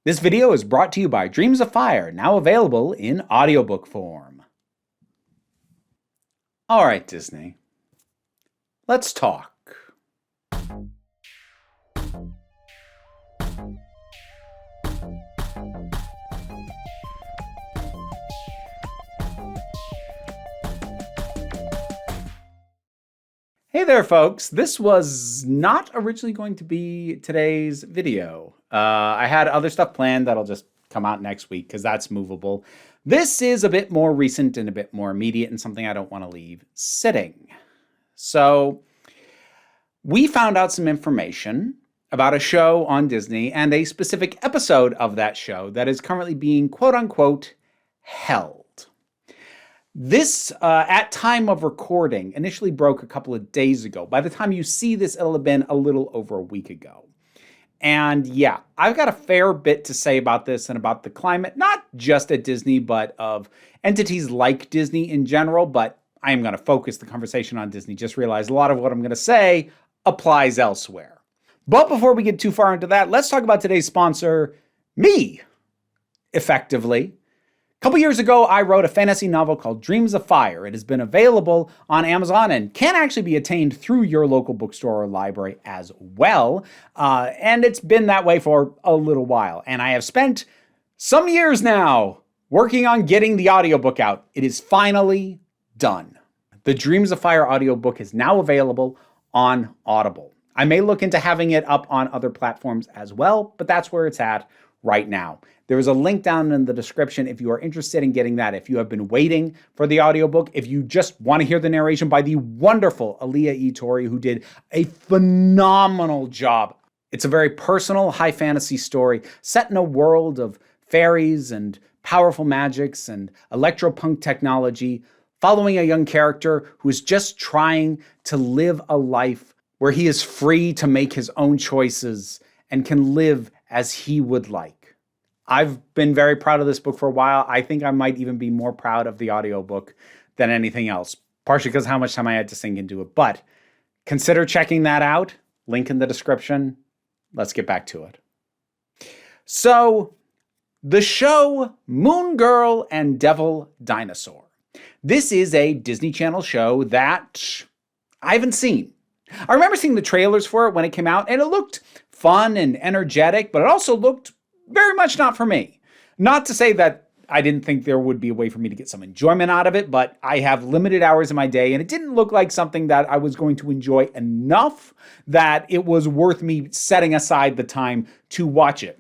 This video is brought to you by Dreams of Fire, now available in audiobook form. All right, Disney. Let's talk. Hey there, folks. This was not originally going to be today's video. I had other stuff planned that'll just come out next week because that's movable. This is a bit more recent and a bit more immediate and something I don't want to leave sitting. So we found out some information about a show on Disney and a specific episode of that show that is currently being quote-unquote held. This, at time of recording, initially broke a couple of days ago. By the time you see this, it'll have been a little over a week ago. And yeah, I've got a fair bit to say about this and about the climate, not just at Disney, but of entities like Disney in general. But I am going to focus the conversation on Disney. Just realize a lot of what I'm going to say applies elsewhere. But before we get too far into that, let's talk about today's sponsor, me, effectively. A couple years ago, I wrote a fantasy novel called Dreams of Fire. It has been available on Amazon and can actually be attained through your local bookstore or library as well. And it's been that way for a little while. And I have spent some years now working on getting the audiobook out. It is finally done. The Dreams of Fire audiobook is now available on Audible. I may look into having it up on other platforms as well, but that's where it's at right now. There is a link down in the description if you are interested in getting that. If you have been waiting for the audiobook, if you just want to hear the narration by the wonderful Aaliyah E. Torrey, who did a phenomenal job. It's a very personal, high fantasy story set in a world of fairies and powerful magics and electropunk technology, following a young character who is just trying to live a life where he is free to make his own choices and can live as he would like. I've been very proud of this book for a while. I think I might even be more proud of the audiobook than anything else, partially because of how much time I had to sink into it. But consider checking that out. Link in the description. Let's get back to it. So, the show Moon Girl and Devil Dinosaur. This is a Disney Channel show that I haven't seen. I remember seeing the trailers for it when it came out, and it looked fun and energetic, but it also looked very much not for me. Not to say that I didn't think there would be a way for me to get some enjoyment out of it, but I have limited hours in my day, and it didn't look like something that I was going to enjoy enough that it was worth me setting aside the time to watch it.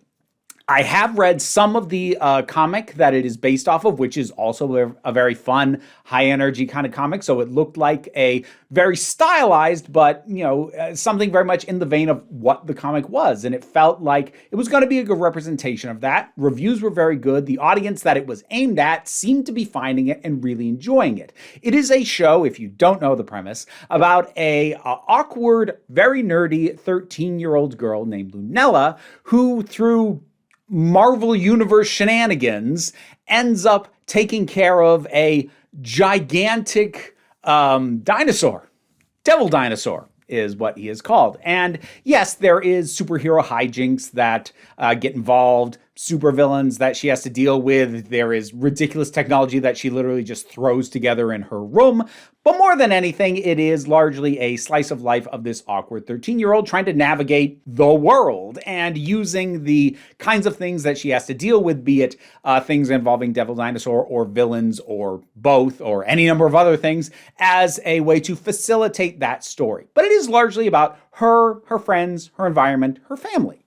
I have read some of the comic that it is based off of, which is also a very fun, high-energy kind of comic. So it looked like a very stylized, but, something very much in the vein of what the comic was. And it felt like it was going to be a good representation of that. Reviews were very good. The audience that it was aimed at seemed to be finding it and really enjoying it. It is a show, if you don't know the premise, about a awkward, very nerdy 13-year-old girl named Lunella who, through Marvel Universe shenanigans, ends up taking care of a gigantic dinosaur. Devil Dinosaur is what he is called. And yes, there is superhero hijinks that get involved, supervillains that she has to deal with. There is ridiculous technology that she literally just throws together in her room. But more than anything, it is largely a slice of life of this awkward 13-year-old trying to navigate the world and using the kinds of things that she has to deal with, be it things involving Devil Dinosaur or villains or both or any number of other things, as a way to facilitate that story. But it is largely about her friends, her environment, her family.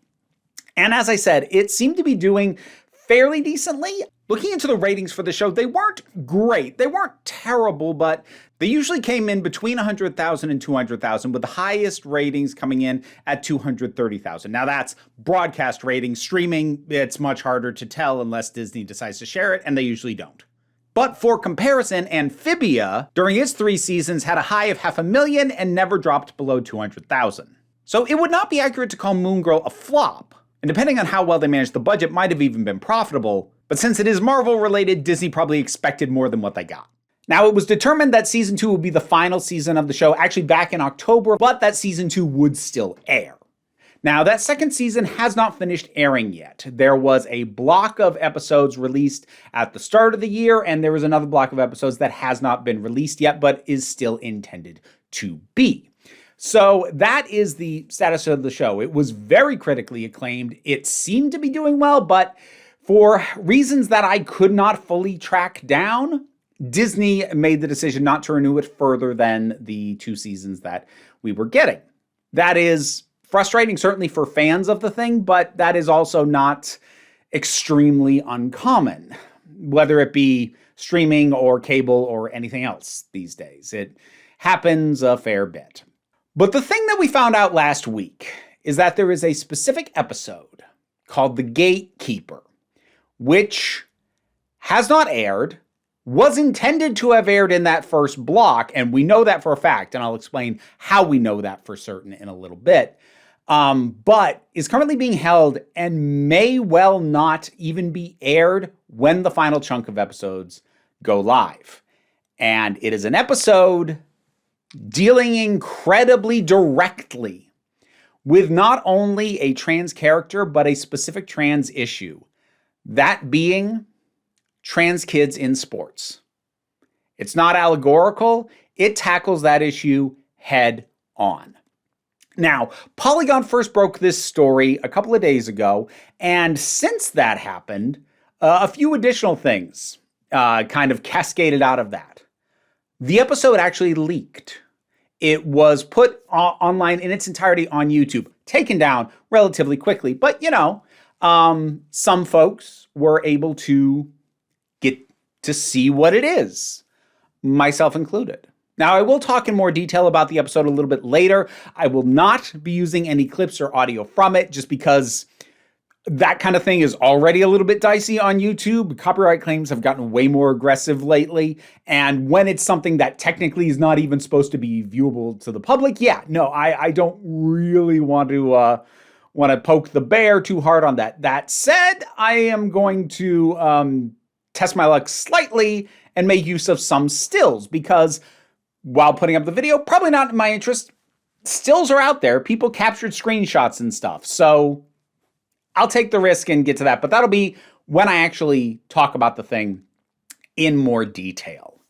And as I said, it seemed to be doing fairly decently. Looking into the ratings for the show, they weren't great. They weren't terrible, but they usually came in between 100,000 and 200,000, with the highest ratings coming in at 230,000. Now that's broadcast ratings. Streaming, it's much harder to tell unless Disney decides to share it, and they usually don't. But for comparison, Amphibia, during its 3 seasons, had a high of 500,000 and never dropped below 200,000. So it would not be accurate to call Moon Girl a flop. And depending on how well they managed the budget, might have even been profitable. But since it is Marvel related, Disney probably expected more than what they got. Now, it was determined that season 2 would be the final season of the show, actually back in October, but that season 2 would still air. Now, that second season has not finished airing yet. There was a block of episodes released at the start of the year, and there was another block of episodes that has not been released yet, but is still intended to be. So that is the status of the show. It was very critically acclaimed. It seemed to be doing well, but for reasons that I could not fully track down, Disney made the decision not to renew it further than the 2 seasons that we were getting. That is frustrating, certainly for fans of the thing, but that is also not extremely uncommon, whether it be streaming or cable or anything else these days. It happens a fair bit. But the thing that we found out last week is that there is a specific episode called The Gatekeeper, which has not aired, was intended to have aired in that first block, and we know that for a fact, and I'll explain how we know that for certain in a little bit, but is currently being held and may well not even be aired when the final chunk of episodes go live. And it is an episode dealing incredibly directly with not only a trans character, but a specific trans issue, that being trans kids in sports. It's not allegorical. It tackles that issue head on. Now, Polygon first broke this story a couple of days ago, and since that happened, a few additional things kind of cascaded out of that. The episode actually leaked. It was put online in its entirety on YouTube, taken down relatively quickly, but some folks were able to get to see what it is, myself included. Now, I will talk in more detail about the episode a little bit later. I will not be using any clips or audio from it just because that kind of thing is already a little bit dicey on YouTube. Copyright claims have gotten way more aggressive lately. And when it's something that technically is not even supposed to be viewable to the public, I don't really want to poke the bear too hard on that. That said, I am going to test my luck slightly and make use of some stills because while putting up the video, probably not in my interest, stills are out there. People captured screenshots and stuff. So I'll take the risk and get to that, but that'll be when I actually talk about the thing in more detail.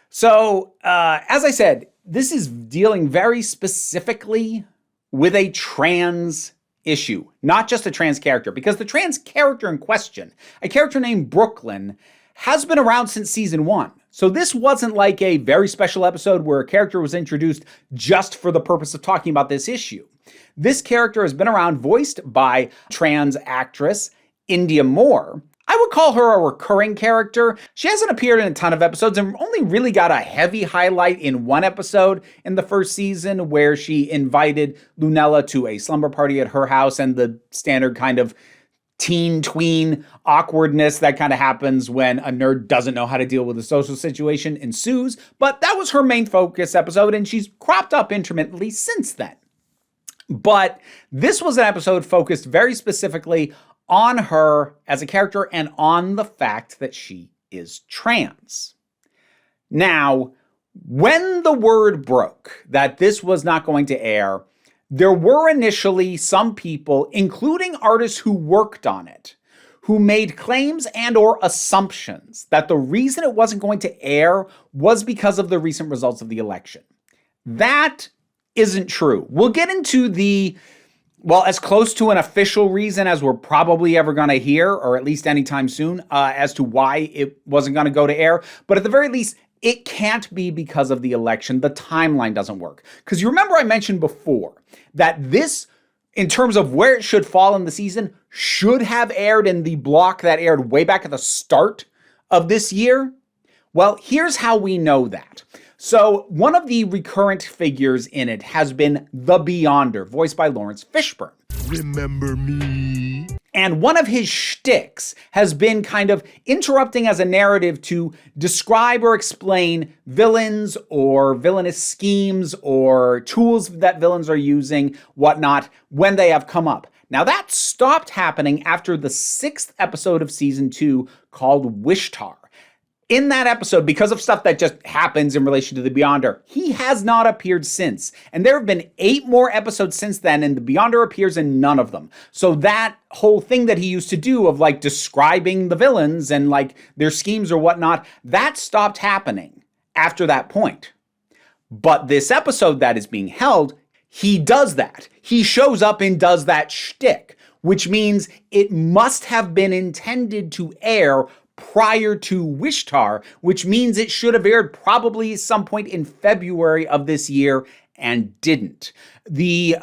So, as I said, this is dealing very specifically with a trans issue, not just a trans character, because the trans character in question, a character named Brooklyn, has been around since season 1. So this wasn't like a very special episode where a character was introduced just for the purpose of talking about this issue. This character has been around, voiced by trans actress India Moore. I would call her a recurring character. She hasn't appeared in a ton of episodes and only really got a heavy highlight in one episode in the first season where she invited Lunella to a slumber party at her house, and the standard kind of teen tween awkwardness that kind of happens when a nerd doesn't know how to deal with a social situation ensues. But that was her main focus episode, and she's cropped up intermittently since then. But this was an episode focused very specifically on her as a character and on the fact that she is trans. Now, when the word broke that this was not going to air, there were initially some people, including artists who worked on it, who made claims and or assumptions that the reason it wasn't going to air was because of the recent results of the election. That isn't true. We'll get into as close to an official reason as we're probably ever going to hear, or at least anytime soon, as to why it wasn't going to go to air. But at the very least, it can't be because of the election. The timeline doesn't work. Because you remember I mentioned before that this, in terms of where it should fall in the season, should have aired in the block that aired way back at the start of this year. Well, here's how we know that. So one of the recurrent figures in it has been the Beyonder, voiced by Lawrence Fishburne. Remember me? And one of his shticks has been kind of interrupting as a narrative to describe or explain villains or villainous schemes or tools that villains are using, whatnot, when they have come up. Now that stopped happening after the 6th episode of season 2 called Wishtar. In that episode, because of stuff that just happens in relation to the Beyonder, he has not appeared since. And there have been 8 more episodes since then, and the Beyonder appears in none of them. So that whole thing that he used to do of like describing the villains and like their schemes or whatnot, that stopped happening after that point. But this episode that is being held, he does that. He shows up and does that shtick, which means it must have been intended to air prior to Wishtar, which means it should have aired probably some point in February of this year and didn't. The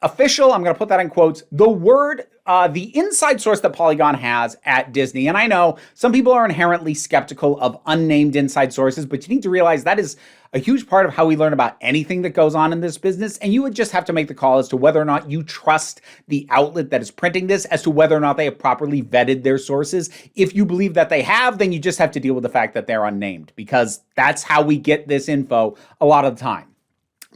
official, I'm going to put that in quotes, the inside source that Polygon has at Disney, and I know some people are inherently skeptical of unnamed inside sources, but you need to realize that is a huge part of how we learn about anything that goes on in this business, and you would just have to make the call as to whether or not you trust the outlet that is printing this, as to whether or not they have properly vetted their sources. If you believe that they have, then you just have to deal with the fact that they're unnamed, because that's how we get this info a lot of the time.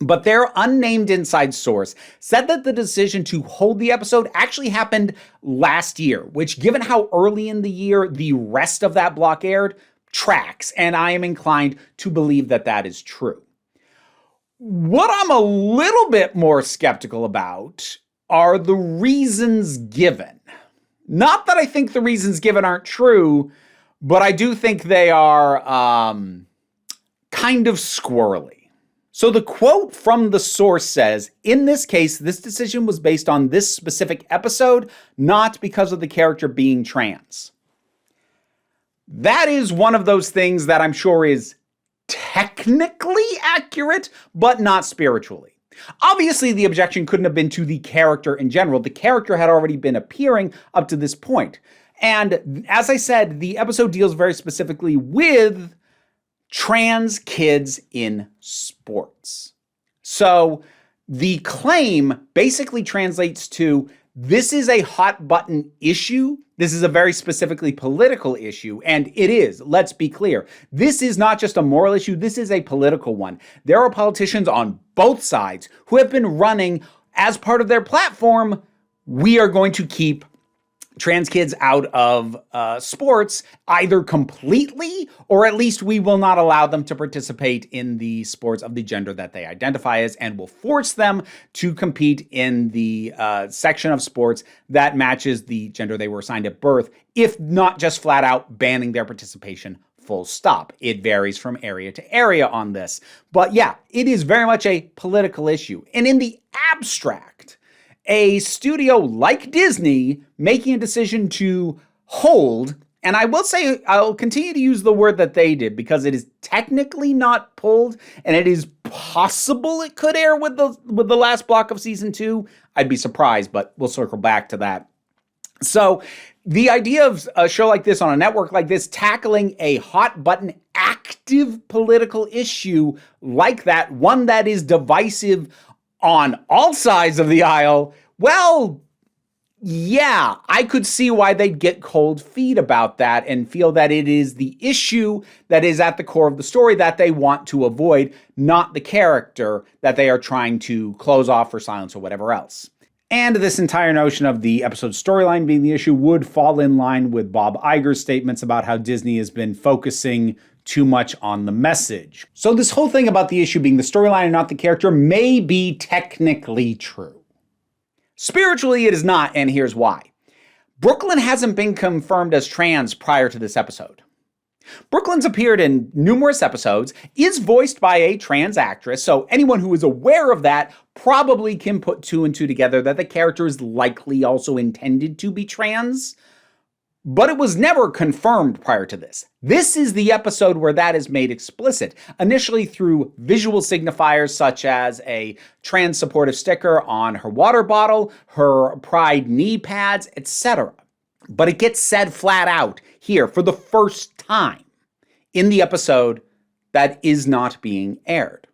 But their unnamed inside source said that the decision to hold the episode actually happened last year, which, given how early in the year the rest of that block aired, tracks, and I am inclined to believe that that is true. What I'm a little bit more skeptical about are the reasons given. Not that I think the reasons given aren't true, but I do think they are kind of squirrely. So the quote from the source says, "In this case, this decision was based on this specific episode, not because of the character being trans." That is one of those things that I'm sure is technically accurate, but not spiritually. Obviously, the objection couldn't have been to the character in general. The character had already been appearing up to this point. And as I said, the episode deals very specifically with trans kids in sports. So the claim basically translates to, this is a hot button issue. This is a very specifically political issue, and it is. Let's be clear. This is not just a moral issue. This is a political one. There are politicians on both sides who have been running as part of their platform, we are going to keep trans kids out of sports, either completely, or at least we will not allow them to participate in the sports of the gender that they identify as, and will force them to compete in the section of sports that matches the gender they were assigned at birth, if not just flat out banning their participation, full stop. It varies from area to area on this. But yeah, it is very much a political issue. And in the abstract, a studio like Disney making a decision to hold, and I will say, I'll continue to use the word that they did because it is technically not pulled, and it is possible it could air with the last block of season 2. I'd be surprised, but we'll circle back to that. So the idea of a show like this on a network like this tackling a hot button active political issue like that, one that is divisive on all sides of the aisle, well, yeah, I could see why they'd get cold feet about that and feel that it is the issue that is at the core of the story that they want to avoid, not the character that they are trying to close off or silence or whatever else. And this entire notion of the episode storyline being the issue would fall in line with Bob Iger's statements about how Disney has been focusing too much on the message. So this whole thing about the issue being the storyline and not the character may be technically true. Spiritually, it is not, and here's why. Brooklyn hasn't been confirmed as trans prior to this episode. Brooklyn's appeared in numerous episodes, is voiced by a trans actress, so anyone who is aware of that probably can put 2 and 2 together that the character is likely also intended to be trans. But it was never confirmed prior to this. This is the episode where that is made explicit, initially through visual signifiers such as a trans supportive sticker on her water bottle, her pride knee pads, etc. But it gets said flat out here for the first time in the episode that is not being aired.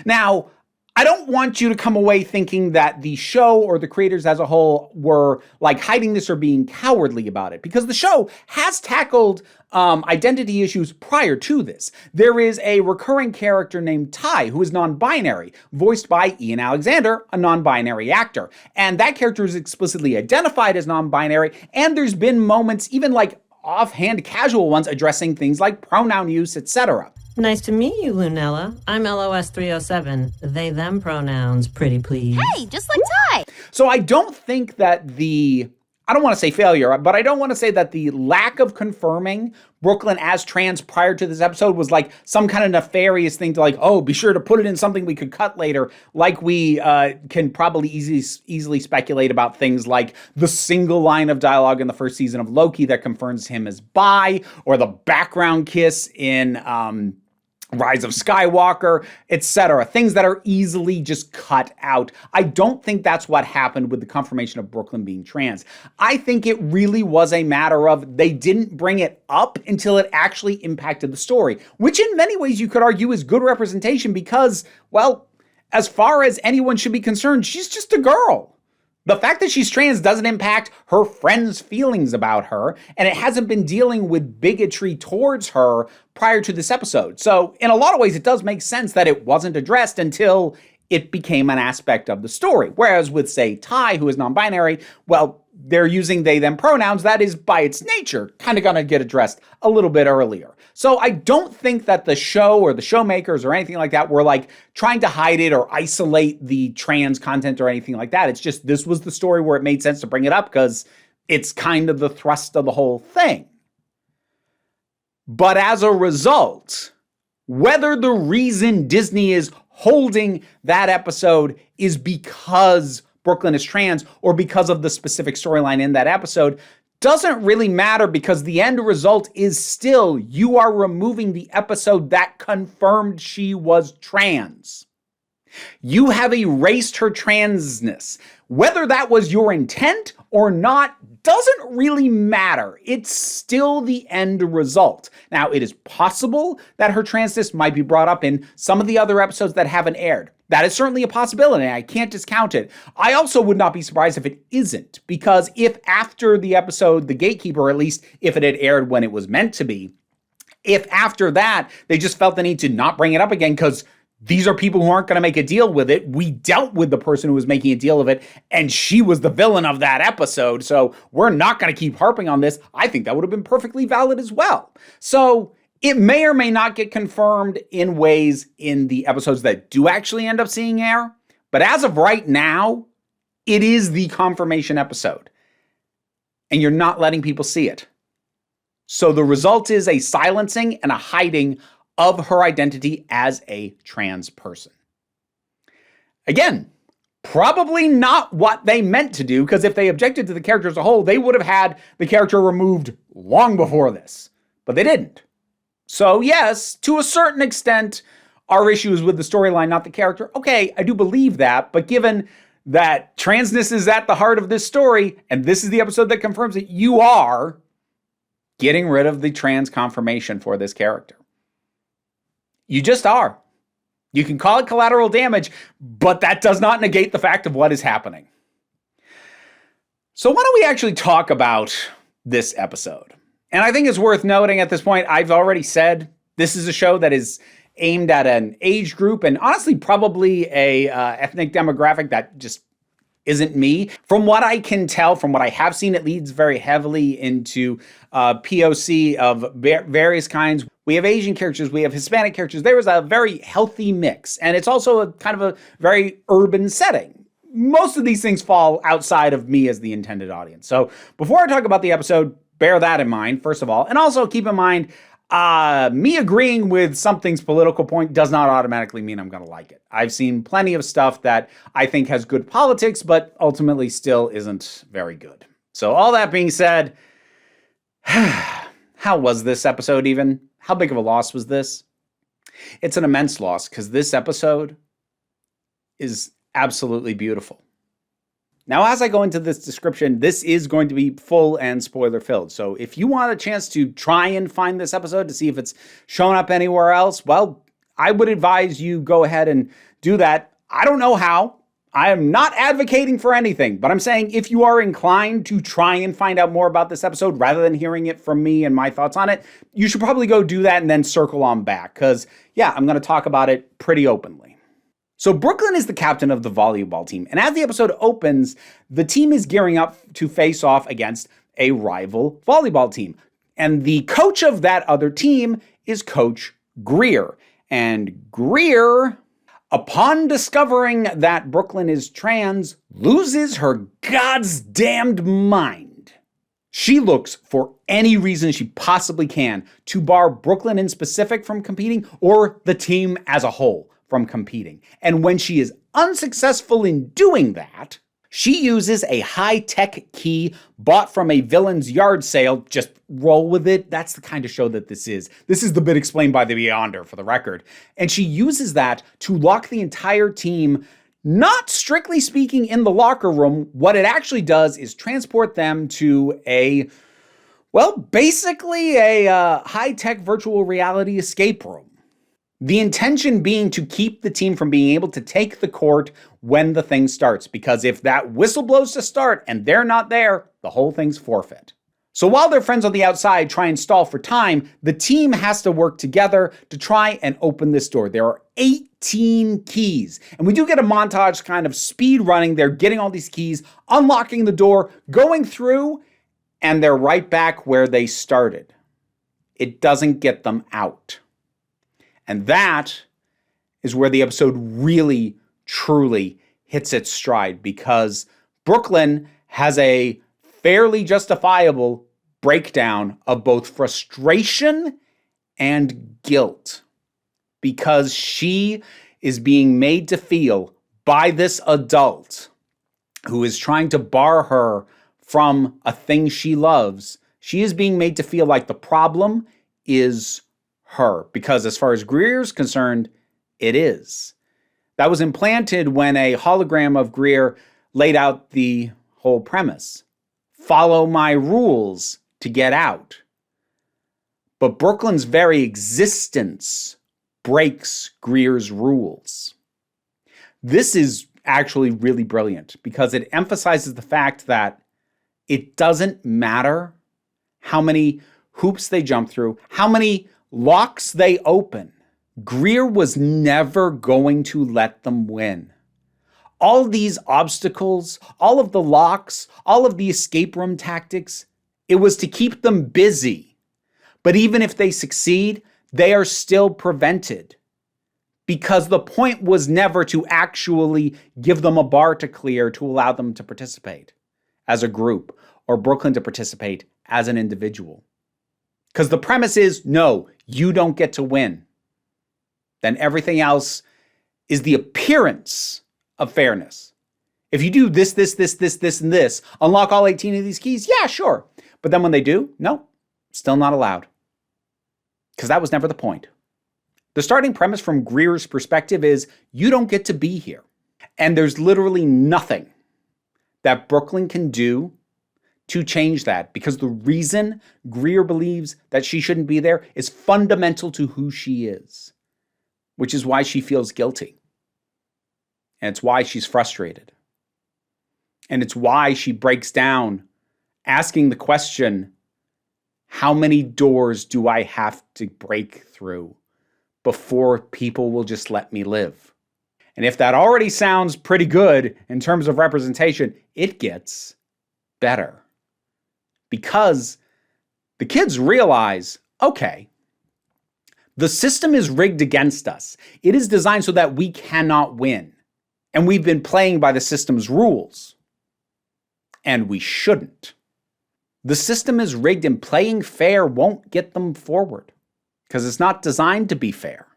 Now, I don't want you to come away thinking that the show or the creators as a whole were like hiding this or being cowardly about it, because the show has tackled identity issues prior to this. There is a recurring character named Ty who is non-binary, voiced by Ian Alexander, a non-binary actor. And that character is explicitly identified as non-binary, and there's been moments, even like offhand casual ones addressing things like pronoun use, etc. Nice to meet you, Lunella. I'm LOS 307. They, them pronouns, pretty please. Hey, just like Ty. So I don't think that I don't want to say failure, but I don't want to say that the lack of confirming Brooklyn as trans prior to this episode was like some kind of nefarious thing to like, oh, be sure to put it in something we could cut later. Like we can probably easily speculate about things like the single line of dialogue in the first season of Loki that confirms him as bi, or the background kiss in Rise of Skywalker, etc. Things that are easily just cut out. I don't think that's what happened with the confirmation of Brooklyn being trans. I think it really was a matter of they didn't bring it up until it actually impacted the story, which in many ways you could argue is good representation because, well, as far as anyone should be concerned, she's just a girl. The fact that she's trans doesn't impact her friends' feelings about her, and it hasn't been dealing with bigotry towards her prior to this episode. So in a lot of ways, it does make sense that it wasn't addressed until it became an aspect of the story. Whereas with, say, Ty, who is non-binary, well, they're using they, them pronouns. That is, by its nature, kind of going to get addressed a little bit earlier. So I don't think that the show or the showmakers or anything like that were like trying to hide it or isolate the trans content or anything like that. It's just this was the story where it made sense to bring it up because it's kind of the thrust of the whole thing. But as a result, whether the reason Disney is holding that episode is because Brooklyn is trans or because of the specific storyline in that episode doesn't really matter, because the end result is still you are removing the episode that confirmed she was trans. You have erased her transness. Whether that was your intent or not doesn't really matter. It's still the end result. Now, it is possible that her transness might be brought up in some of the other episodes that haven't aired. That is certainly a possibility. I can't discount it. I also would not be surprised if it isn't, because if after the episode, The Gatekeeper, or at least if it had aired when it was meant to be, if after that they just felt the need to not bring it up again because these are people who aren't going to make a deal with it. We dealt with the person who was making a deal of it, and she was the villain of that episode, so we're not going to keep harping on this. I think that would have been perfectly valid as well. So it may or may not get confirmed in ways in the episodes that do actually end up seeing air, but as of right now, it is the confirmation episode, and you're not letting people see it. So the result is a silencing and a hiding of her identity as a trans person. Again, probably not what they meant to do, because if they objected to the character as a whole, they would have had the character removed long before this, but they didn't. So yes, to a certain extent, our issue is with the storyline, not the character. Okay, I do believe that, but given that transness is at the heart of this story, and this is the episode that confirms it, you are getting rid of the trans confirmation for this character. You just are. You can call it collateral damage, but that does not negate the fact of what is happening. So why don't we actually talk about this episode? And I think it's worth noting at this point, I've already said this is a show that is aimed at an age group and honestly probably a ethnic demographic that just isn't me. From what I can tell, from what I have seen, it leads very heavily into POC of various kinds. We have Asian characters, we have Hispanic characters. There is a very healthy mix, and it's also a kind of a very urban setting. Most of these things fall outside of me as the intended audience. So before I talk about the episode, bear that in mind, first of all, and also keep in mind, me agreeing with something's political point does not automatically mean I'm going to like it. I've seen plenty of stuff that I think has good politics, but ultimately still isn't very good. So all that being said, how was this episode even? How big of a loss was this? It's an immense loss because this episode is absolutely beautiful. Now, as I go into this description, this is going to be full and spoiler filled. So if you want a chance to try and find this episode to see if it's shown up anywhere else, well, I would advise you go ahead and do that. I don't know how. I am not advocating for anything, but I'm saying if you are inclined to try and find out more about this episode rather than hearing it from me and my thoughts on it, you should probably go do that and then circle on back. Because, yeah, I'm going to talk about it pretty openly. So Brooklyn is the captain of the volleyball team, and as the episode opens, the team is gearing up to face off against a rival volleyball team. And the coach of that other team is Coach Greer. And Greer, upon discovering that Brooklyn is trans, loses her goddamned mind. She looks for any reason she possibly can to bar Brooklyn in specific from competing or the team as a whole from competing. And when she is unsuccessful in doing that, she uses a high-tech key bought from a villain's yard sale. Just roll with it. That's the kind of show that this is. This is the bit explained by the Beyonder, for the record. And she uses that to lock the entire team, not strictly speaking in the locker room. What it actually does is transport them to basically a high-tech virtual reality escape room. The intention being to keep the team from being able to take the court when the thing starts, because if that whistle blows to start and they're not there, the whole thing's forfeit. So while their friends on the outside try and stall for time, the team has to work together to try and open this door. There are 18 keys, and we do get a montage kind of speed running. They're getting all these keys, unlocking the door, going through, and they're right back where they started. It doesn't get them out. And that is where the episode really, truly hits its stride, because Brooklyn has a fairly justifiable breakdown of both frustration and guilt, because she is being made to feel by this adult who is trying to bar her from a thing she loves. She is being made to feel like the problem is her, because as far as Greer's concerned, it is. That was implanted when a hologram of Greer laid out the whole premise. Follow my rules to get out. But Brooklyn's very existence breaks Greer's rules. This is actually really brilliant because it emphasizes the fact that it doesn't matter how many hoops they jump through, how many locks they open. Greer was never going to let them win. All these obstacles, all of the locks, all of the escape room tactics, it was to keep them busy. But even if they succeed, they are still prevented, because the point was never to actually give them a bar to clear to allow them to participate as a group, or Brooklyn to participate as an individual. Because the premise is, no, you don't get to win. Then everything else is the appearance of fairness. If you do this, and this, unlock all 18 of these keys, yeah, sure. But then when they do, no, still not allowed. Because that was never the point. The starting premise from Greer's perspective is, you don't get to be here. And there's literally nothing that Brooklyn can do to change that, because the reason Greer believes that she shouldn't be there is fundamental to who she is, which is why she feels guilty. And it's why she's frustrated. And it's why she breaks down asking the question, how many doors do I have to break through before people will just let me live? And if that already sounds pretty good in terms of representation, it gets better. Because the kids realize, okay, the system is rigged against us. It is designed so that we cannot win. And we've been playing by the system's rules. And we shouldn't. The system is rigged, and playing fair won't get them forward, because it's not designed to be fair.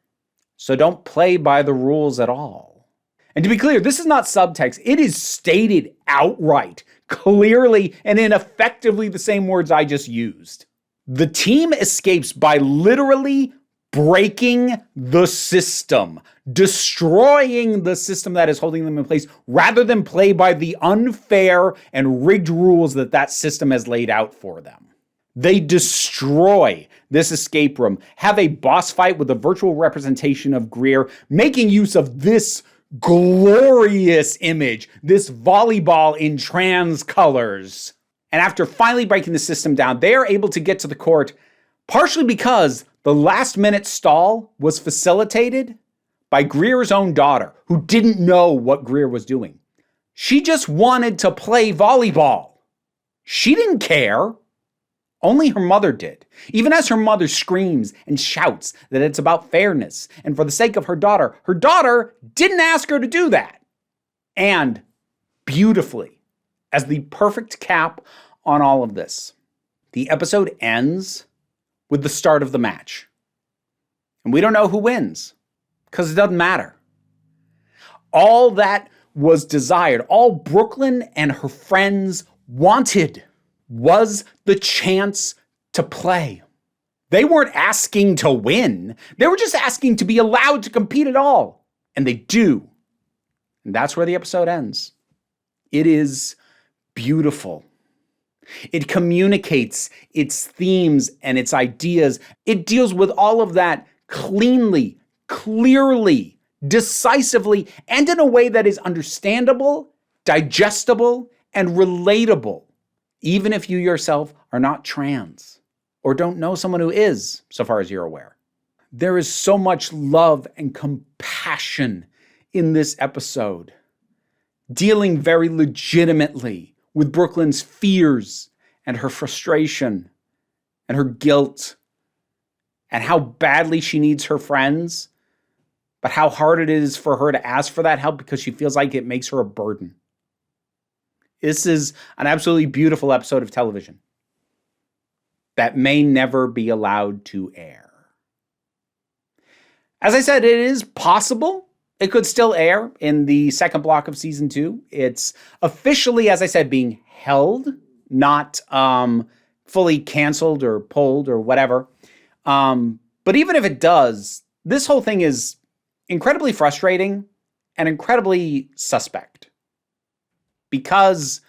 So don't play by the rules at all. And to be clear, this is not subtext. It is stated outright, clearly, and in effectively the same words I just used. The team escapes by literally breaking the system, destroying the system that is holding them in place, rather than play by the unfair and rigged rules that that system has laid out for them. They destroy this escape room, have a boss fight with a virtual representation of Greer, making use of this glorious image, this volleyball in trans colors. And after finally breaking the system down, they are able to get to the court, partially because the last-minute stall was facilitated by Greer's own daughter, who didn't know what Greer was doing. She just wanted to play volleyball. She didn't care. Only her mother did. Even as her mother screams and shouts that it's about fairness and for the sake of her daughter didn't ask her to do that. And beautifully, as the perfect cap on all of this, the episode ends with the start of the match. And we don't know who wins, because it doesn't matter. All that was desired, all Brooklyn and her friends wanted, was the chance to play. They weren't asking to win. They were just asking to be allowed to compete at all. And they do. And that's where the episode ends. It is beautiful. It communicates its themes and its ideas. It deals with all of that cleanly, clearly, decisively, and in a way that is understandable, digestible, and relatable, even if you yourself are not trans or don't know someone who is, so far as you're aware. There is so much love and compassion in this episode, dealing very legitimately with Brooklyn's fears and her frustration and her guilt and how badly she needs her friends, but how hard it is for her to ask for that help because she feels like it makes her a burden. This is an absolutely beautiful episode of television that may never be allowed to air. As I said, it is possible it could still air in the second block of season 2. It's officially, as I said, being held, not fully canceled or pulled or whatever. But even if it does, this whole thing is incredibly frustrating and incredibly suspect. Because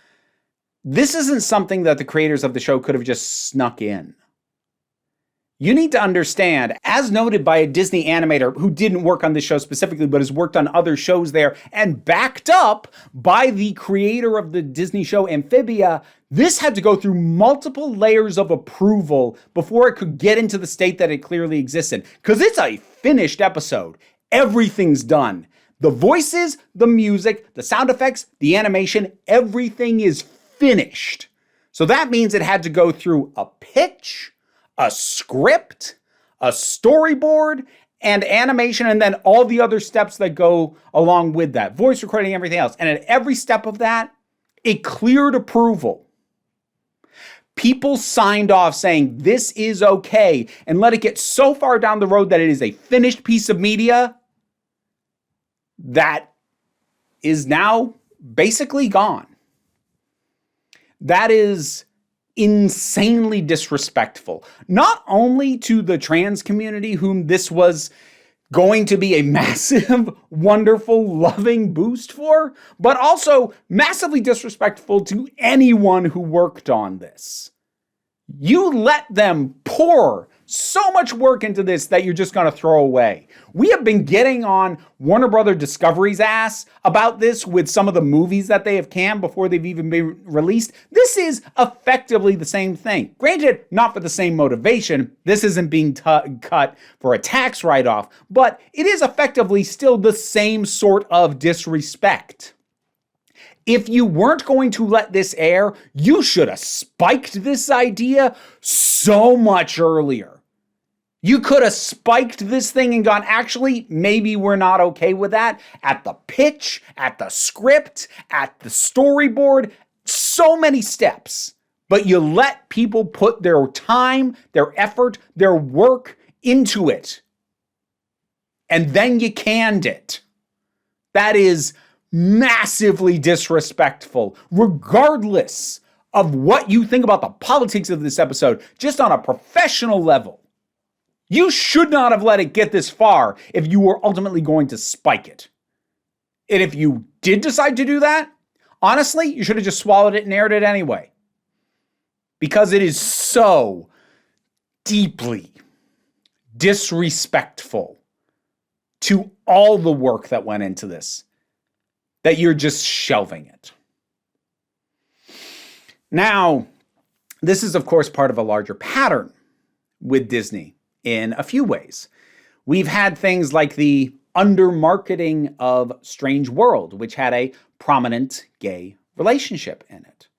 this isn't something that the creators of the show could have just snuck in. You need to understand, as noted by a Disney animator who didn't work on this show specifically, but has worked on other shows there, and backed up by the creator of the Disney show Amphibia, this had to go through multiple layers of approval before it could get into the state that it clearly exists in. Because it's a finished episode. Everything's done. The voices, the music, the sound effects, the animation, everything is finished. So that means it had to go through a pitch, a script, a storyboard, and animation, and then all the other steps that go along with that. Voice recording, everything else. And at every step of that, it cleared approval. People signed off saying this is okay, and let it get so far down the road that it is a finished piece of media that is now basically gone. That is insanely disrespectful, not only to the trans community, whom this was going to be a massive, wonderful, loving boost for, but also massively disrespectful to anyone who worked on this. You let them pour so much work into this that you're just going to throw away. We have been getting on Warner Brother Discovery's ass about this with some of the movies that they have canned before they've even been released. This is effectively the same thing. Granted, not for the same motivation. This isn't being cut for a tax write-off, but it is effectively still the same sort of disrespect. If you weren't going to let this air, you should have spiked this idea so much earlier. You could have spiked this thing and gone, actually, maybe we're not okay with that. At the pitch, at the script, at the storyboard, so many steps. But you let people put their time, their effort, their work into it. And then you canned it. That is massively disrespectful, regardless of what you think about the politics of this episode, just on a professional level. You should not have let it get this far if you were ultimately going to spike it. And if you did decide to do that, honestly, you should have just swallowed it and aired it anyway. Because it is so deeply disrespectful to all the work that went into this that you're just shelving it. Now, this is, of course, part of a larger pattern with Disney in a few ways. We've had things like the under-marketing of Strange World, which had a prominent gay relationship in it.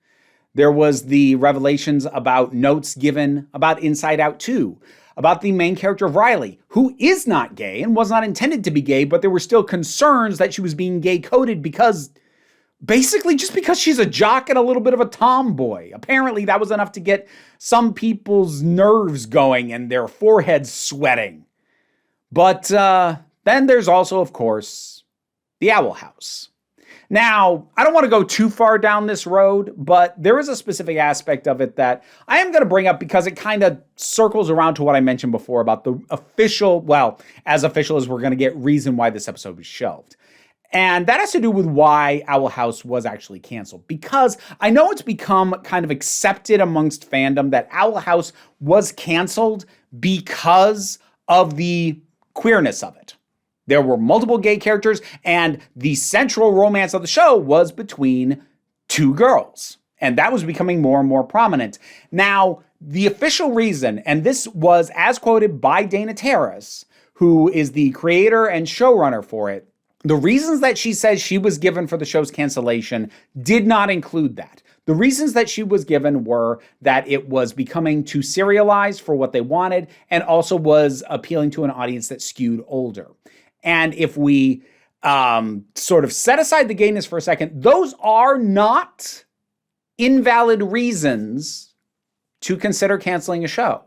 There was the revelations about notes given about Inside Out 2, about the main character of Riley, who is not gay and was not intended to be gay, but there were still concerns that she was being gay coded because basically just because she's a jock and a little bit of a tomboy. Apparently that was enough to get some people's nerves going and their foreheads sweating. But then there's also, of course, the Owl House. Now, I don't want to go too far down this road, but there is a specific aspect of it that I am going to bring up because it kind of circles around to what I mentioned before about the official, well, as official as we're going to get, reason why this episode was shelved. And that has to do with why Owl House was actually canceled. Because I know it's become kind of accepted amongst fandom that Owl House was canceled because of the queerness of it. There were multiple gay characters, and the central romance of the show was between two girls. And that was becoming more and more prominent. Now, the official reason, and this was as quoted by Dana Terrace, who is the creator and showrunner for it, the reasons that she says she was given for the show's cancellation did not include that. The reasons that she was given were that it was becoming too serialized for what they wanted, and also was appealing to an audience that skewed older. And if we sort of set aside the gayness for a second, those are not invalid reasons to consider canceling a show,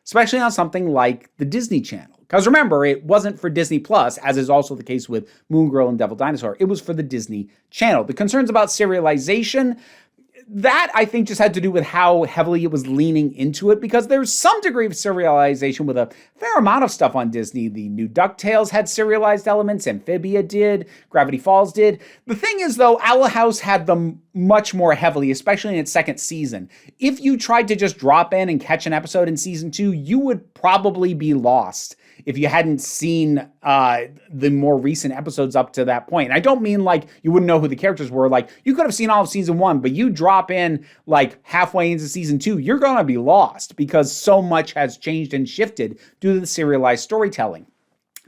especially on something like the Disney Channel. Because remember, it wasn't for Disney Plus, as is also the case with Moon Girl and Devil Dinosaur. It was for the Disney Channel. The concerns about serialization, that I think just had to do with how heavily it was leaning into it, because there's some degree of serialization with a fair amount of stuff on Disney. The new DuckTales had serialized elements, Amphibia did, Gravity Falls did. The thing is, though, Owl House had them much more heavily, especially in its second season. If you tried to just drop in and catch an episode in season 2, you would probably be lost if you hadn't seen the more recent episodes up to that point. And I don't mean like you wouldn't know who the characters were. Like, you could have seen all of season 1, but you drop in like halfway into season 2, you're going to be lost because so much has changed and shifted due to the serialized storytelling.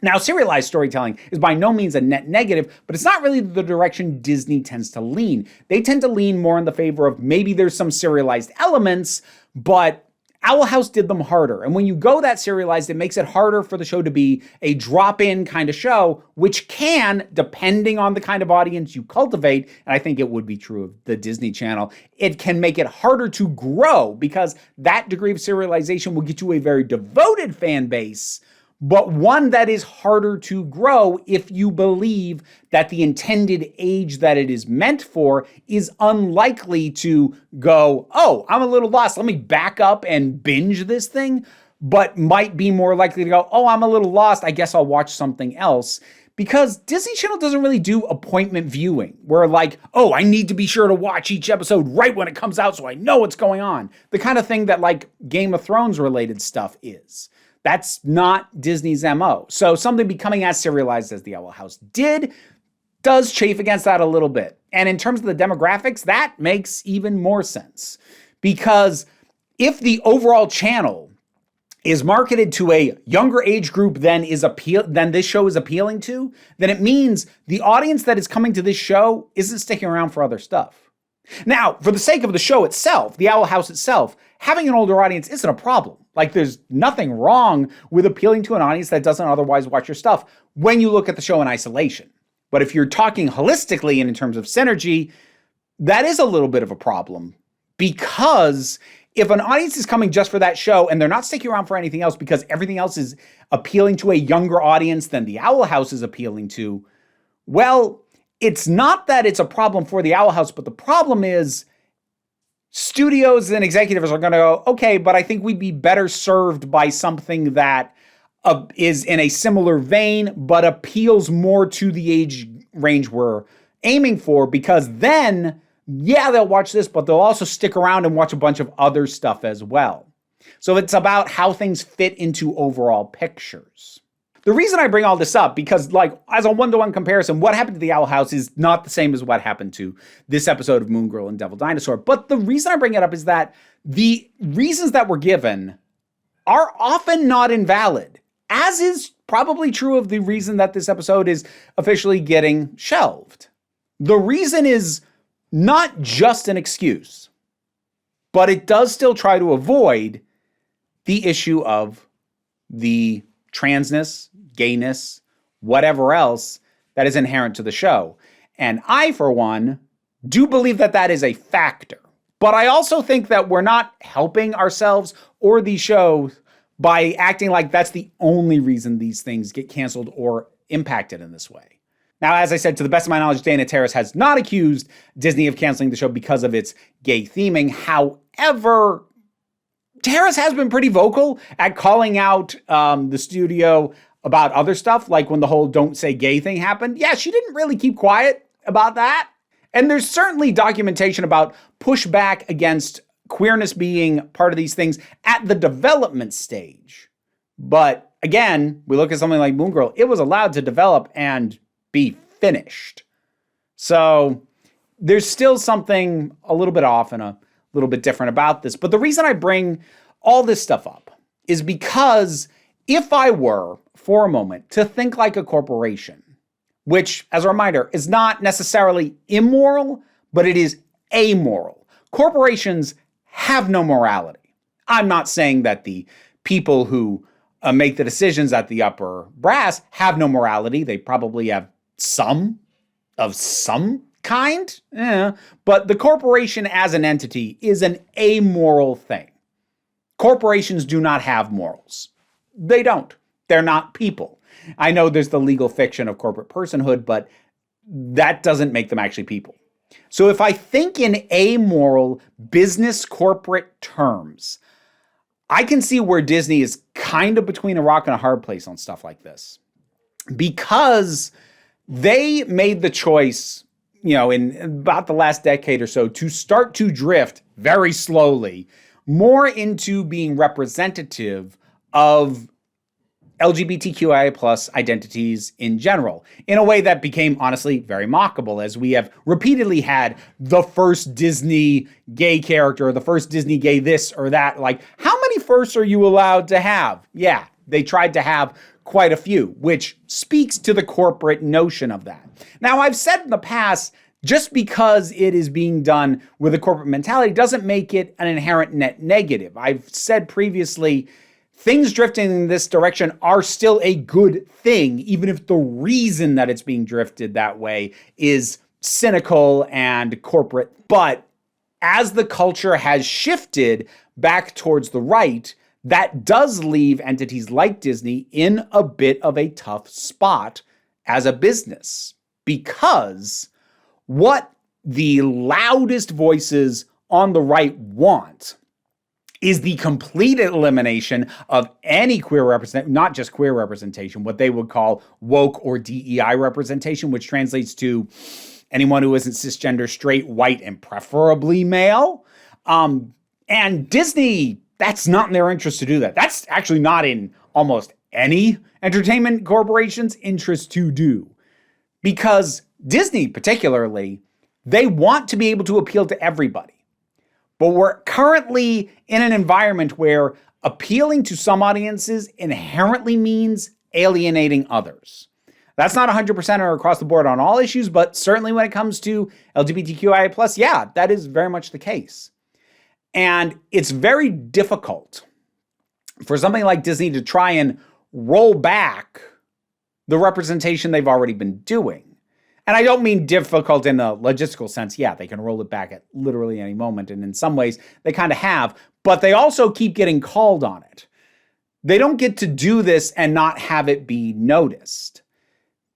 Now, serialized storytelling is by no means a net negative, but it's not really the direction Disney tends to lean. They tend to lean more in the favor of maybe there's some serialized elements, but Owl House did them harder. And when you go that serialized, it makes it harder for the show to be a drop-in kind of show, which can, depending on the kind of audience you cultivate, and I think it would be true of the Disney Channel, it can make it harder to grow because that degree of serialization will get you a very devoted fan base, but one that is harder to grow if you believe that the intended age that it is meant for is unlikely to go, oh, I'm a little lost, let me back up and binge this thing, but might be more likely to go, oh, I'm a little lost, I guess I'll watch something else. Because Disney Channel doesn't really do appointment viewing, where like, oh, I need to be sure to watch each episode right when it comes out so I know what's going on. The kind of thing that like Game of Thrones related stuff is. That's not Disney's MO. So something becoming as serialized as the Owl House does chafe against that a little bit. And in terms of the demographics, that makes even more sense. Because if the overall channel is marketed to a younger age group than this show is appealing to, then it means the audience that is coming to this show isn't sticking around for other stuff. Now, for the sake of the show itself, the Owl House itself, having an older audience isn't a problem. Like, there's nothing wrong with appealing to an audience that doesn't otherwise watch your stuff when you look at the show in isolation. But if you're talking holistically and in terms of synergy, that is a little bit of a problem. Because if an audience is coming just for that show and they're not sticking around for anything else because everything else is appealing to a younger audience than the Owl House is appealing to, well, it's not that it's a problem for the Owl House, but the problem is studios and executives are going to go, okay, but I think we'd be better served by something that is in a similar vein, but appeals more to the age range we're aiming for, because then, yeah, they'll watch this, but they'll also stick around and watch a bunch of other stuff as well. So it's about how things fit into overall pictures. The reason I bring all this up, because like as a one-to-one comparison, what happened to the Owl House is not the same as what happened to this episode of Moon Girl and Devil Dinosaur. But the reason I bring it up is that the reasons that were given are often not invalid, as is probably true of the reason that this episode is officially getting shelved. The reason is not just an excuse. but it does still try to avoid the issue of the transness, gayness, whatever else that is inherent to the show. And I, for one, do believe that that is a factor. But I also think that we're not helping ourselves or these shows by acting like that's the only reason these things get canceled or impacted in this way. Now, as I said, to the best of my knowledge, Dana Terrace has not accused Disney of canceling the show because of its gay theming. However, Terrace has been pretty vocal at calling out the studio about other stuff, like when the whole "don't say gay" thing happened. Yeah, she didn't really keep quiet about that. And there's certainly documentation about pushback against queerness being part of these things at the development stage. But again, we look at something like Moon Girl, it was allowed to develop and be finished. So there's still something a little bit off and a little bit different about this. But the reason I bring all this stuff up is because if I were, for a moment, to think like a corporation, which, as a reminder, is not necessarily immoral, but it is amoral. Corporations have no morality. I'm not saying that the people who make the decisions at the upper brass have no morality. They probably have some of some kind, but the corporation as an entity is an amoral thing. Corporations do not have morals. They don't. They're not people. I know there's the legal fiction of corporate personhood, but that doesn't make them actually people. So if I think in amoral business corporate terms, I can see where Disney is kind of between a rock and a hard place on stuff like this. Because they made the choice, in about the last decade or so, to start to drift very slowly more into being representative of LGBTQIA plus identities in general, in a way that became, honestly, very mockable, as we have repeatedly had the first Disney gay character, the first Disney gay this or that. Like, how many firsts are you allowed to have? Yeah, they tried to have quite a few, which speaks to the corporate notion of that. Now, I've said in the past, just because it is being done with a corporate mentality doesn't make it an inherent net negative. I've said previously, things drifting in this direction are still a good thing, even if the reason that it's being drifted that way is cynical and corporate. But as the culture has shifted back towards the right, that does leave entities like Disney in a bit of a tough spot as a business, because what the loudest voices on the right want is the complete elimination of any queer representation, not just queer representation, what they would call woke or DEI representation, which translates to anyone who isn't cisgender, straight, white, and preferably male. And Disney, that's not in their interest to do that. That's actually not in almost any entertainment corporation's interest to do. Because Disney, particularly, they want to be able to appeal to everybody. But we're currently in an environment where appealing to some audiences inherently means alienating others. That's not 100% or across the board on all issues, but certainly when it comes to LGBTQIA+, yeah, that is very much the case. And it's very difficult for something like Disney to try and roll back the representation they've already been doing. And I don't mean difficult in the logistical sense. Yeah, they can roll it back at literally any moment. And in some ways, they kind of have. But they also keep getting called on it. They don't get to do this and not have it be noticed.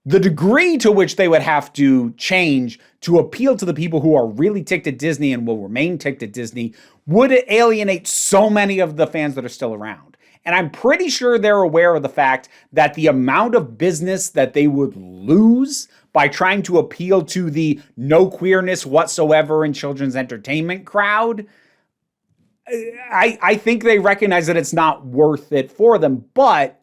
The degree to which they would have to change to appeal to the people who are really ticked at Disney and will remain ticked at Disney would alienate so many of the fans that are still around. And I'm pretty sure they're aware of the fact that the amount of business that they would lose by trying to appeal to the no queerness whatsoever in children's entertainment crowd, I think they recognize that it's not worth it for them. But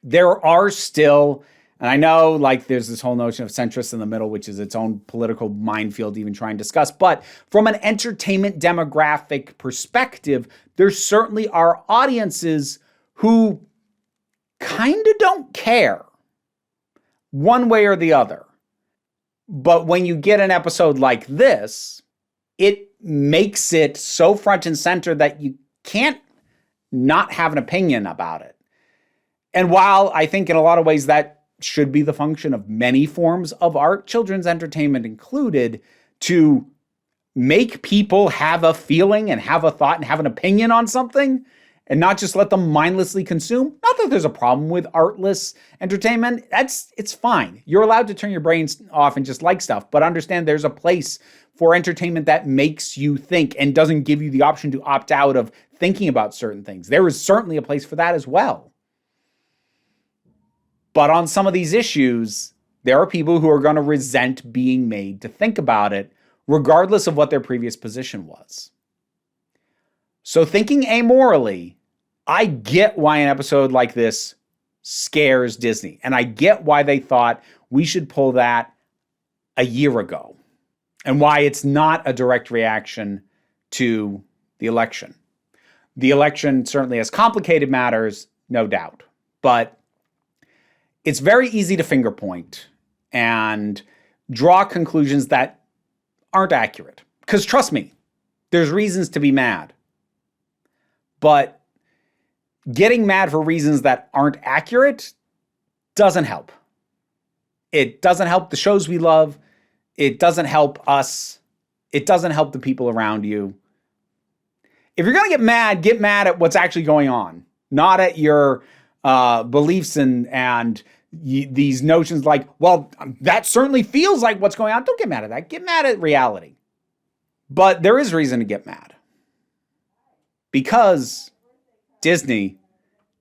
there are still, and I know like there's this whole notion of centrists in the middle, which is its own political minefield to even try and discuss. But from an entertainment demographic perspective, there certainly are audiences who kind of don't care one way or the other. But when you get an episode like this, it makes it so front and center that you can't not have an opinion about it. And while I think in a lot of ways that should be the function of many forms of art, children's entertainment included, to make people have a feeling and have a thought and have an opinion on something and not just let them mindlessly consume. Not that there's a problem with artless entertainment. It's fine. You're allowed to turn your brains off and just like stuff, but understand there's a place for entertainment that makes you think and doesn't give you the option to opt out of thinking about certain things. There is certainly a place for that as well. But on some of these issues, there are people who are going to resent being made to think about it, regardless of what their previous position was. So thinking amorally, I get why an episode like this scares Disney. And I get why they thought we should pull that a year ago. And why it's not a direct reaction to the election. The election certainly has complicated matters, no doubt. But it's very easy to finger point and draw conclusions that aren't accurate. Because trust me, there's reasons to be mad. But getting mad for reasons that aren't accurate doesn't help. It doesn't help the shows we love. It doesn't help us. It doesn't help the people around you. If you're going to get mad at what's actually going on, not at your beliefs and these notions like, well, that certainly feels like what's going on. Don't get mad at that. Get mad at reality. But there is reason to get mad. Because Disney,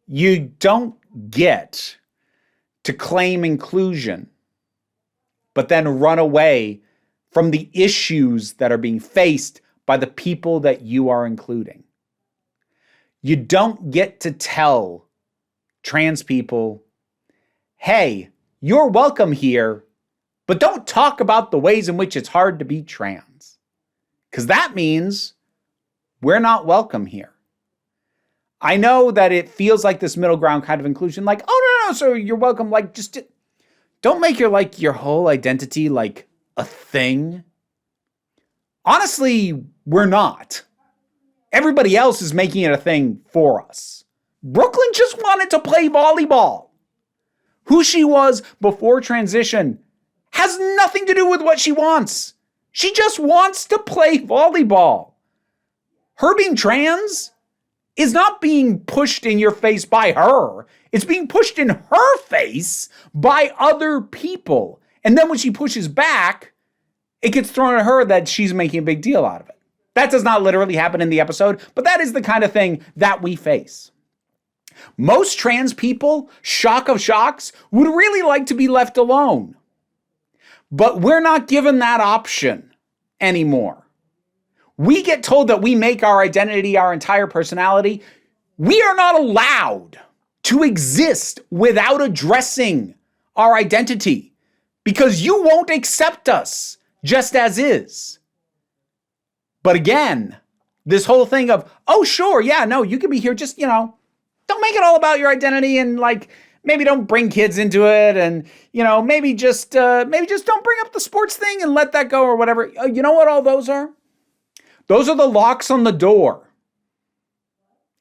you don't get to claim inclusion, but then run away from the issues that are being faced by the people that you are including. You don't get to tell trans people, hey, you're welcome here, but don't talk about the ways in which it's hard to be trans. Because that means we're not welcome here. I know that it feels like this middle ground kind of inclusion, like, oh, no, so you're welcome, like, just don't make your whole identity like a thing. Honestly, we're not. Everybody else is making it a thing for us. Brooklyn just wanted to play volleyball. Who she was before transition has nothing to do with what she wants. She just wants to play volleyball. Her being trans is not being pushed in your face by her. It's being pushed in her face by other people. And then when she pushes back, it gets thrown at her that she's making a big deal out of it. That does not literally happen in the episode, but that is the kind of thing that we face. Most trans people, shock of shocks, would really like to be left alone. But we're not given that option anymore. We get told that we make our identity our entire personality. We are not allowed to exist without addressing our identity because you won't accept us just as is. But again, this whole thing of, oh, sure, yeah, no, you can be here, just, don't make it all about your identity and like, maybe don't bring kids into it and, maybe just don't bring up the sports thing and let that go or whatever. You know what all those are? Those are the locks on the door.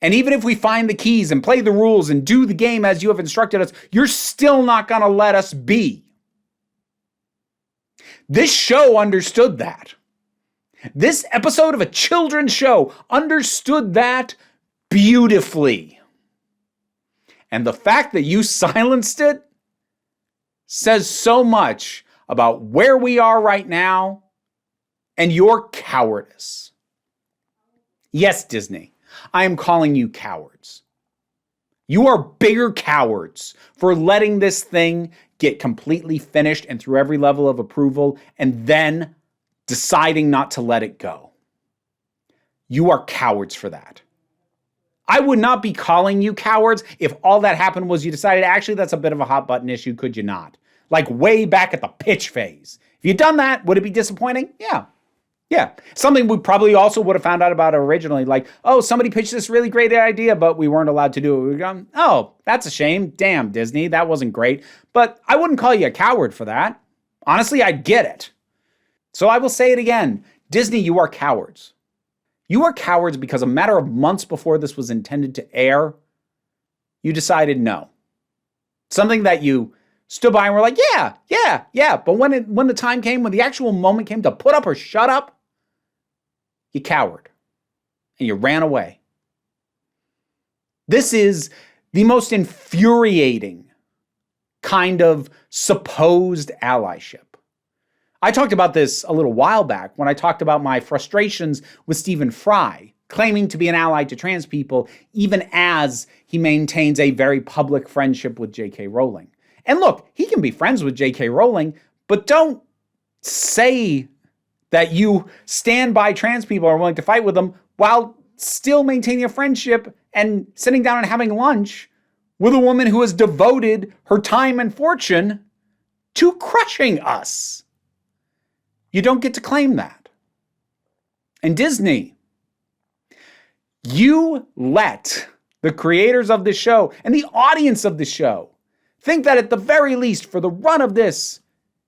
And even if we find the keys and play the rules and do the game as you have instructed us, you're still not going to let us be. This show understood that. This episode of a children's show understood that beautifully. And the fact that you silenced it says so much about where we are right now and your cowardice. Yes, Disney, I am calling you cowards. You are bigger cowards for letting this thing get completely finished and through every level of approval and then deciding not to let it go. You are cowards for that. I would not be calling you cowards if all that happened was you decided, actually, that's a bit of a hot button issue, could you not? Like way back at the pitch phase. If you'd done that, would it be disappointing? Yeah. Something we probably also would have found out about originally, like, oh, somebody pitched this really great idea, but we weren't allowed to do it. We'd gone, oh, that's a shame. Damn, Disney, that wasn't great. But I wouldn't call you a coward for that. Honestly, I get it. So I will say it again. Disney, you are cowards. You are cowards because a matter of months before this was intended to air, you decided no. Something that you stood by and were like, yeah. But when the time came, when the actual moment came to put up or shut up, you cowered and you ran away. This is the most infuriating kind of supposed allyship. I talked about this a little while back when I talked about my frustrations with Stephen Fry, claiming to be an ally to trans people, even as he maintains a very public friendship with J.K. Rowling. And look, he can be friends with J.K. Rowling, but don't say that you stand by trans people and are willing to fight with them while still maintaining a friendship and sitting down and having lunch with a woman who has devoted her time and fortune to crushing us. You don't get to claim that. And Disney, you let the creators of the show and the audience of the show think that at the very least, for the run of this,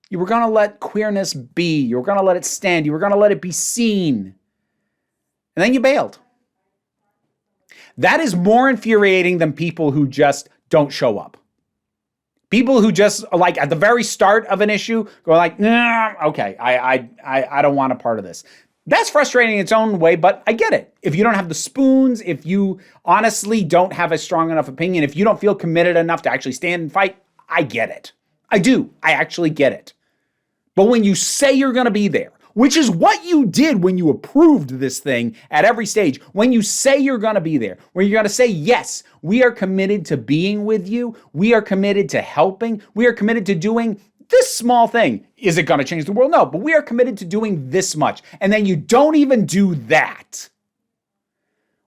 you were going to let queerness be. You were going to let it stand. You were going to let it be seen. And then you bailed. That is more infuriating than people who just don't show up. People who just, like, at the very start of an issue, go like, nah, okay, I don't want a part of this. That's frustrating in its own way, but I get it. If you don't have the spoons, if you honestly don't have a strong enough opinion, if you don't feel committed enough to actually stand and fight, I get it. I do. I actually get it. But when you say you're going to be there, which is what you did when you approved this thing at every stage, when you say you're going to be there, when you're going to say, yes, we are committed to being with you, we are committed to helping, we are committed to doing this small thing. Is it going to change the world? No, but we are committed to doing this much. And then you don't even do that.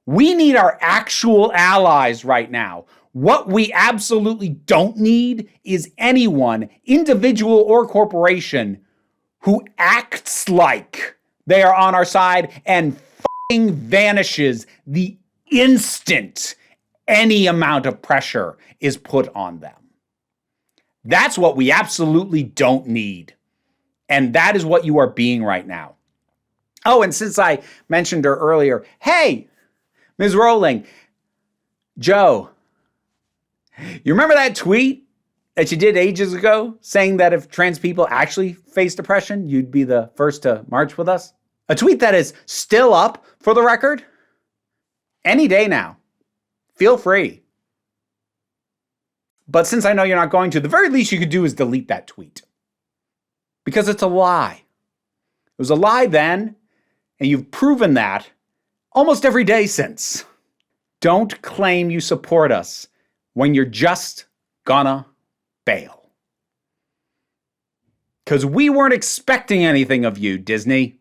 We need our actual allies right now. What we absolutely don't need is anyone, individual or corporation, who acts like they are on our side and fucking vanishes the instant any amount of pressure is put on them. That's what we absolutely don't need. And that is what you are being right now. Oh, and since I mentioned her earlier, hey, Ms. Rowling, Joe, you remember that tweet that you did ages ago saying that if trans people actually face depression, you'd be the first to march with us? A tweet that is still up, for the record. Any day now. Feel free. But since I know you're not going to, the very least you could do is delete that tweet. Because it's a lie. It was a lie then, and you've proven that almost every day since. Don't claim you support us when you're just gonna bail. Because we weren't expecting anything of you, Disney.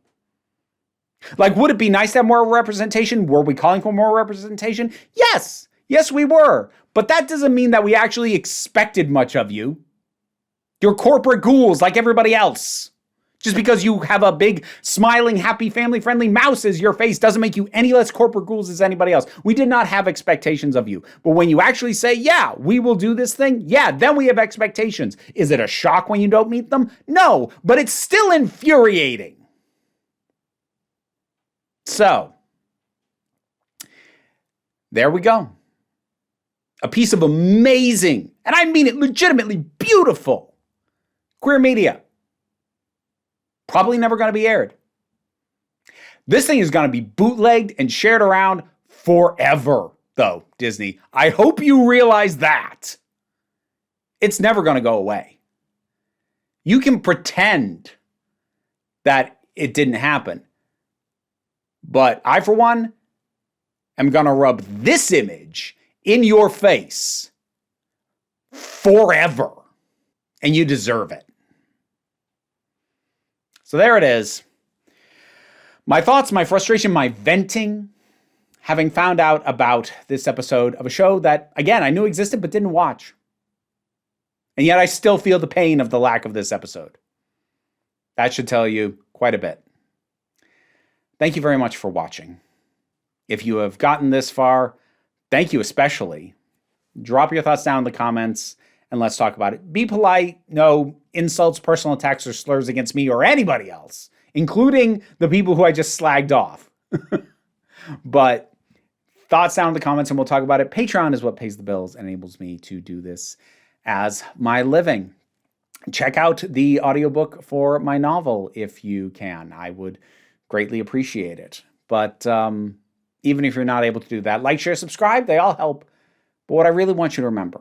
Like, would it be nice to have more representation? Were we calling for more representation? Yes. Yes, we were. But that doesn't mean that we actually expected much of you. You're corporate ghouls like everybody else. Just because you have a big, smiling, happy, family-friendly mouse as your face doesn't make you any less corporate ghouls as anybody else. We did not have expectations of you. But when you actually say, yeah, we will do this thing, yeah, then we have expectations. Is it a shock when you don't meet them? No, but it's still infuriating. So, there we go. A piece of amazing, and I mean it legitimately beautiful, queer media. Probably never going to be aired. This thing is going to be bootlegged and shared around forever, though, Disney. I hope you realize that. It's never going to go away. You can pretend that it didn't happen. But I, for one, am going to rub this image in your face forever. And you deserve it. So there it is. My thoughts, my frustration, my venting, having found out about this episode of a show that, again, I knew existed but didn't watch. And yet I still feel the pain of the lack of this episode. That should tell you quite a bit. Thank you very much for watching. If you have gotten this far, thank you especially. Drop your thoughts down in the comments and let's talk about it. Be polite. No insults, personal attacks, or slurs against me or anybody else including the people who I just slagged off. But thoughts down in the comments and we'll talk about it. Patreon is what pays the bills and enables me to do this as my living. Check out the audiobook for my novel if you can. I would greatly appreciate it. But even if you're not able to do that, like, share, subscribe, they all help. But what I really want you to remember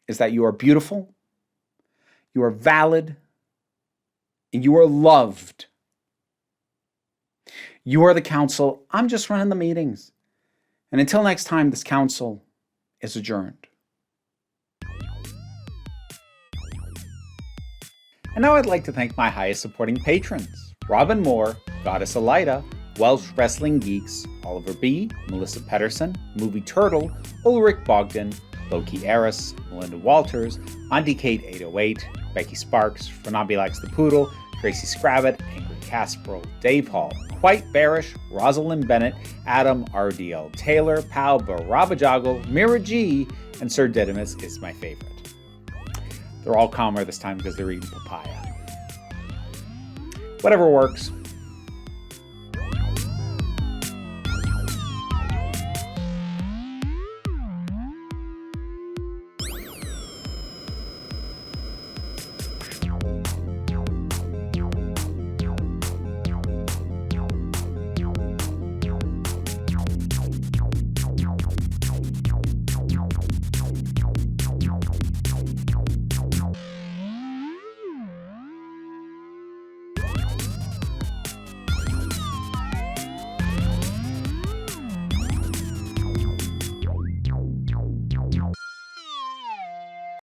is that you are beautiful, you are valid, and you are loved. You are the council. I'm just running the meetings. And until next time, this council is adjourned. And now I'd like to thank my highest supporting patrons: Robin Moore, Goddess Elida, Welsh Wrestling Geeks, Oliver B., Melissa Pedersen, Movie Turtle, Ulrich Bogdan, Loki Eris, Melinda Walters, Auntie Kate 808, Becky Sparks, Fernambi Likes the Poodle, Tracy Scrabbit, Angry Casperl, Dave Hall, Quite Bearish, Rosalind Bennett, Adam RDL Taylor, Pal Barabajagal, Mira G, and Sir Didymus is my favorite. They're all calmer this time because they're eating papaya. Whatever works.